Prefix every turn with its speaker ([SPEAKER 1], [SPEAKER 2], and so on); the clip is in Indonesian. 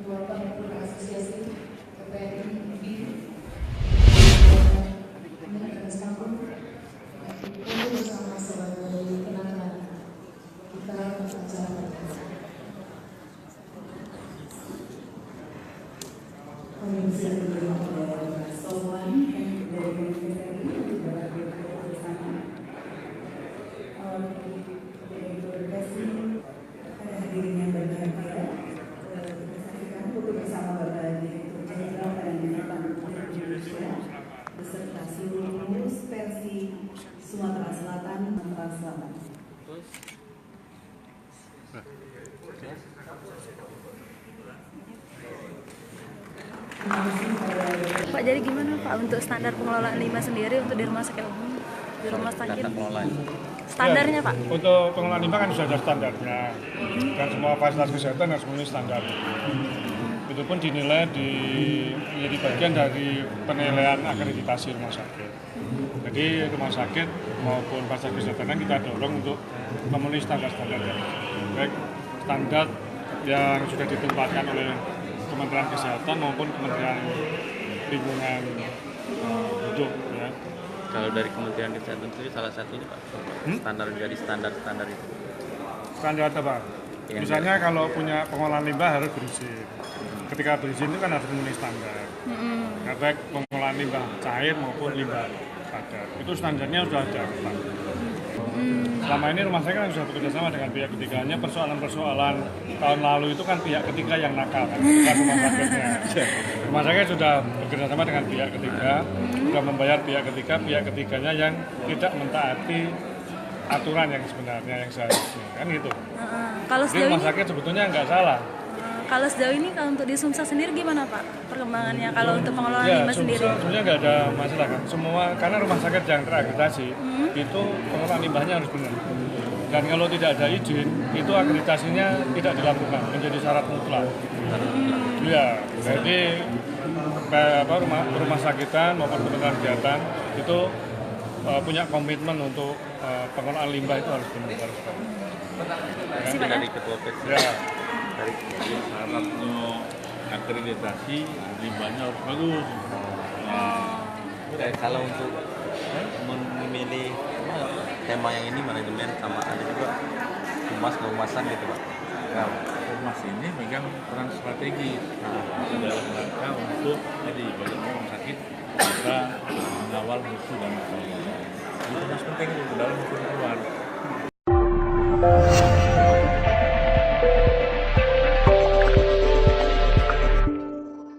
[SPEAKER 1] Ketua Panitia Asosiasi PPNI ini akan sambung untuk bersama sebagai penanganan kita berbicara Komisi Pemilihan Sowan dari PPNI bersama terima kasih pada hadirin yang berbahagia. Untuk bersama Bapak Direktur Jenderal Perdagangan Indonesia beserta seluruh pengurus Persi Sumatera Selatan.
[SPEAKER 2] Pak, jadi gimana Pak untuk standar pengelolaan limbah sendiri untuk di rumah sakit umum, di rumah sakit? Standarnya Pak?
[SPEAKER 3] Untuk pengelolaan limbah kan sudah ada standarnya, dan semua fasilitas kesehatan harus memenuhi standar. Itu pun dinilai menjadi bagian dari penilaian akreditasi rumah sakit. Jadi rumah sakit maupun fasilitas kesehatan kita dorong untuk memenuhi standar-standar yang baik standar yang sudah ditempatkan oleh Kementerian Kesehatan maupun Kementerian Lingkungan Hidup. Ya.
[SPEAKER 4] Kalau dari Kementerian Kesehatan sendiri salah satunya Pak, standar dari standar itu.
[SPEAKER 3] Standar apa? Ya, misalnya kalau punya pengolahan limbah harus berizin. Ketika berizin itu kan harus memenuhi standar. Nah, baik pengolahan limbah cair maupun limbah padat. Itu standarnya sudah ada. Selama ini rumah sakit kan sudah bekerja sama dengan pihak ketiganya. Persoalan-persoalan tahun lalu itu kan pihak ketiga yang nakal, kan? Bukan rumah sakitnya. Rumah sakit sudah bekerja sama dengan pihak ketiga, sudah membayar pihak ketiganya yang tidak mentaati aturan yang sebenarnya yang seharusnya, kan gitu.
[SPEAKER 2] Kalau
[SPEAKER 3] jadi rumah sakit sebetulnya nggak salah.
[SPEAKER 2] Kalau sejauh ini kalau untuk di Sumsel sendiri gimana Pak perkembangannya kalau untuk pengelolaan limbah sendiri?
[SPEAKER 3] Sebenarnya nggak ada masalah kan. Semua karena rumah sakit yang terakreditasi itu pengelolaan limbahnya harus benar. Dan kalau tidak ada izin itu akreditasinya tidak dilakukan menjadi syarat mutlak. Ya, jadi rumah sakitan maupun kementerian kesehatan itu punya komitmen untuk pengelolaan limbah itu harus benar.
[SPEAKER 4] Itu dari Ketua PPNI.
[SPEAKER 3] Ya.
[SPEAKER 5] Dari syaratnya akreditasi limbahnya harus bagus.
[SPEAKER 4] Kalau untuk memilih tema yang ini manajemen sama ada juga humas-humasan gitu Pak.
[SPEAKER 5] Nah, humas ini megang peran strategi dalam rangka untuk jadi bagaimana rumah sakit bisa mengawal musuh dan sebagainya. Itu penting itu dalam hukum keluar.